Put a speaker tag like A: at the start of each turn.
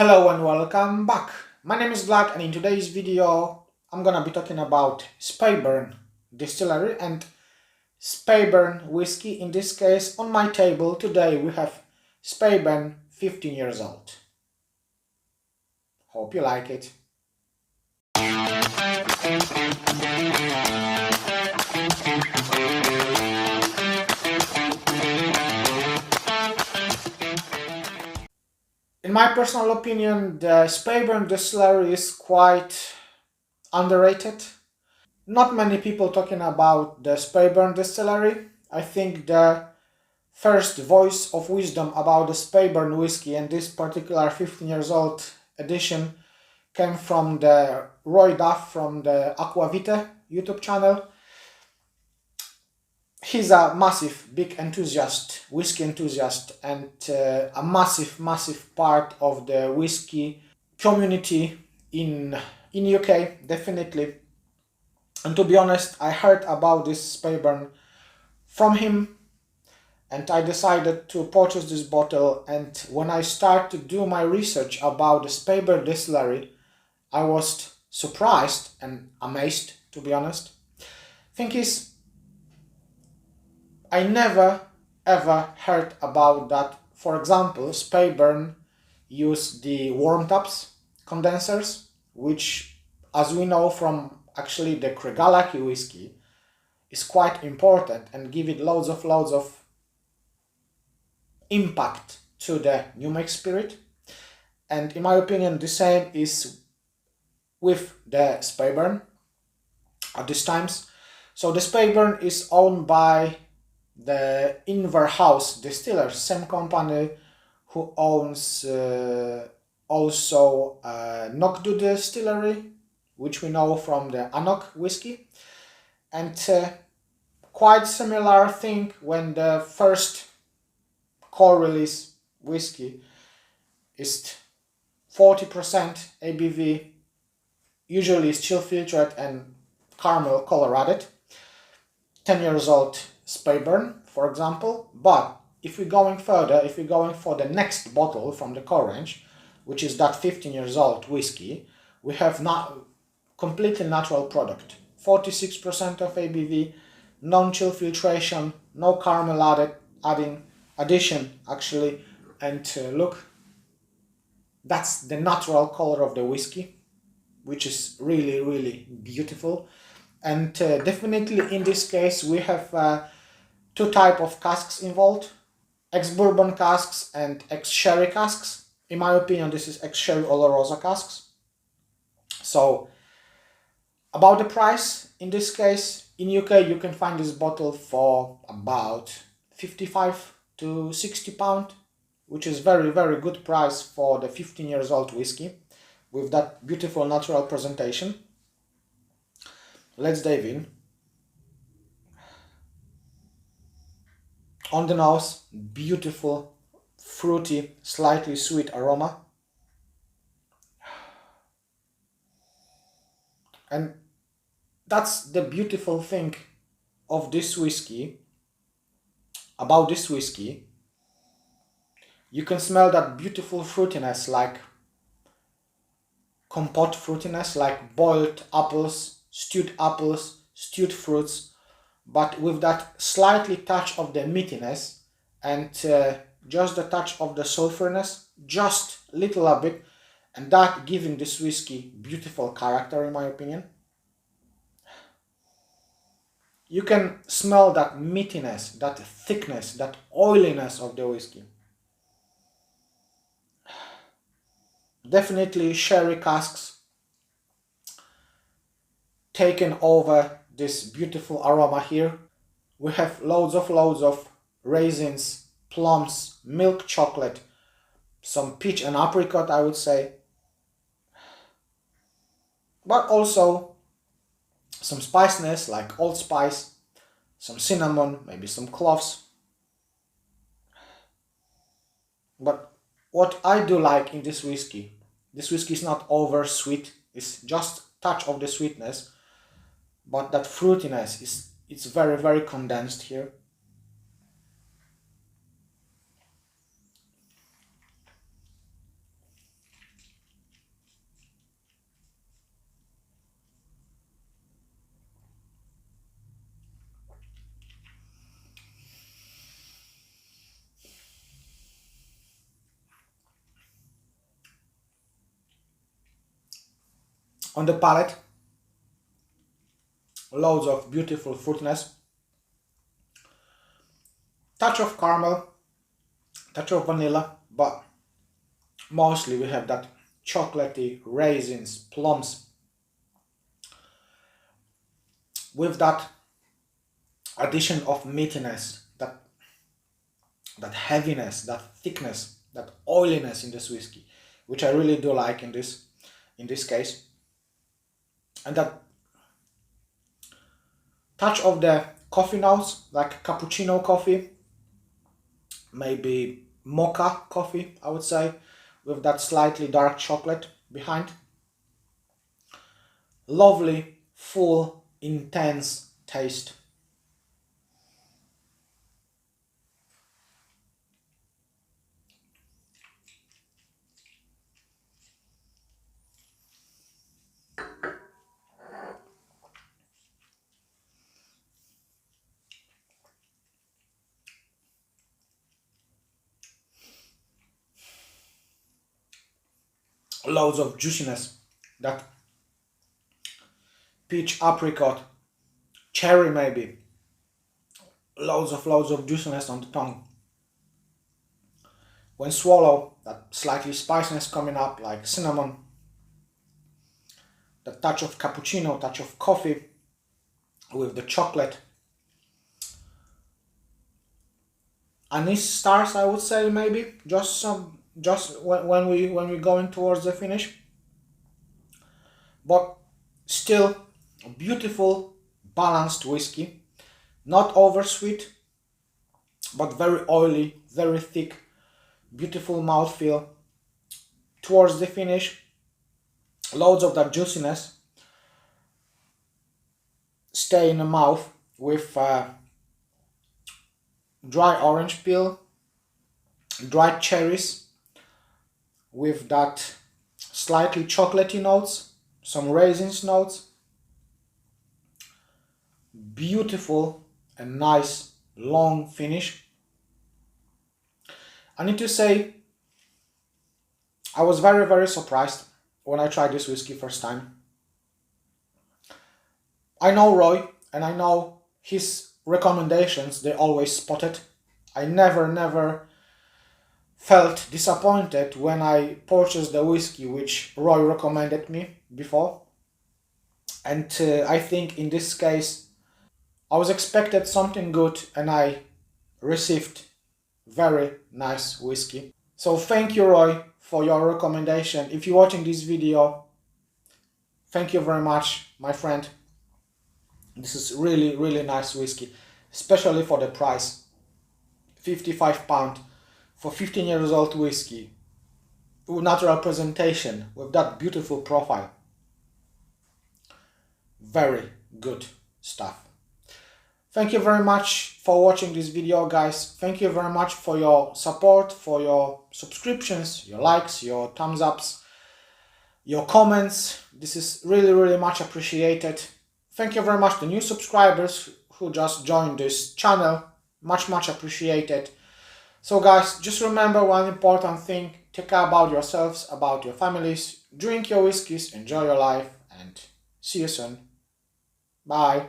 A: Hello and welcome back. My name is Vlad, and in today's video I'm gonna be talking about Speyburn Distillery and Speyburn Whiskey. In this case, on my table today we have Speyburn 15 years old. Hope you like it. In my personal opinion, the Speyburn Distillery is quite underrated. Not many people talking about the Speyburn Distillery. I think the first voice of wisdom about the Speyburn whiskey and this particular 15 years old edition came from the Roy Duff from the Aquavite YouTube channel. He's a massive, big enthusiast, whiskey enthusiast, and a massive part of the whiskey community in UK, definitely. And to be honest, I heard about this Speyburn from him, and I decided to purchase this bottle. And when I started to do my research about the Speyburn Distillery, I was surprised and amazed, to be honest. Thing is, I never ever heard about that. For example, Speyburn use the worm taps condensers, which, as we know from actually the Craigellachie whiskey, is quite important and give it loads of impact to the new make spirit. And in my opinion, the same is with the Speyburn at these times. So the Speyburn is owned by the Inverhouse Distillers, same company who owns also Knockdo Distillery, which we know from the Anok whiskey. And quite similar thing when the first core release whiskey is 40% ABV, usually still filtered and caramel color added. 10 years old Speyburn, for example. But if we're going further, if we're going for the next bottle from the core range, which is that 15 years old whiskey, we have not completely natural product. 46% of ABV, non-chill filtration, no caramel addition actually. And look, that's the natural color of the whiskey, which is really beautiful. And definitely in this case we have two type of casks involved: ex-bourbon casks and ex-sherry casks. In my opinion, this is ex-sherry Olorosa casks. So about the price, in this case, in UK you can find this bottle for about 55 to 60 pound, which is very good price for the 15 years old whiskey with that beautiful natural presentation. Let's dive in. On the nose, beautiful, fruity, slightly sweet aroma. And that's the beautiful thing of this whiskey. About this whiskey, you can smell that beautiful fruitiness, like compote fruitiness, like boiled apples, stewed fruits, but with that slightly touch of the meatiness and just the touch of the sulfuriness, just a little bit, and that giving this whiskey beautiful character, in my opinion. You can smell that meatiness, that thickness, that oiliness of the whiskey. Definitely sherry casks taken over this beautiful aroma here. We have loads of raisins, plums, milk chocolate, some peach and apricot, I would say, but also some spiciness like allspice, some cinnamon, maybe some cloves. But what I do like in this whiskey is not over sweet, it's just touch of the sweetness, but that fruitiness it's very condensed here. On the palate, loads of beautiful fruitiness, touch of caramel, touch of vanilla, but mostly we have that chocolatey raisins, plums, with that addition of meatiness, that heaviness, that thickness, that oiliness in this whiskey, which I really do like in this case. And that touch of the coffee notes, like cappuccino coffee, maybe mocha coffee, I would say, with that slightly dark chocolate behind. Lovely, full, intense taste. Loads of juiciness, that peach, apricot, cherry maybe, loads of juiciness on the tongue. When swallow, that slightly spiciness coming up, like cinnamon, the touch of cappuccino, touch of coffee with the chocolate. Anise stars, I would say, maybe just when we going towards the finish, but still a beautiful balanced whiskey, not over sweet, but very oily, very thick, beautiful mouthfeel. Towards the finish, loads of that juiciness stay in the mouth with dry orange peel, dried cherries, with that slightly chocolatey notes, some raisins notes. Beautiful and nice long finish. I need to say, I was very surprised when I tried this whiskey first time. I know Roy, and I know his recommendations, they always spotted. I never felt disappointed when I purchased the whiskey which Roy recommended me before. And I think in this case I was expected something good and I received very nice whiskey. So thank you, Roy, for your recommendation. If you're watching this video, thank you very much, my friend. This is really nice whiskey, especially for the price. £55 for 15 years old whiskey, with natural presentation, with that beautiful profile. Very good stuff. Thank you very much for watching this video, guys. Thank you very much for your support, for your subscriptions, your likes, your thumbs ups, your comments. This is really much appreciated. Thank you very much to new subscribers who just joined this channel. Much appreciated. So guys, just remember one important thing: take care about yourselves, about your families, drink your whiskeys, enjoy your life, and see you soon. Bye.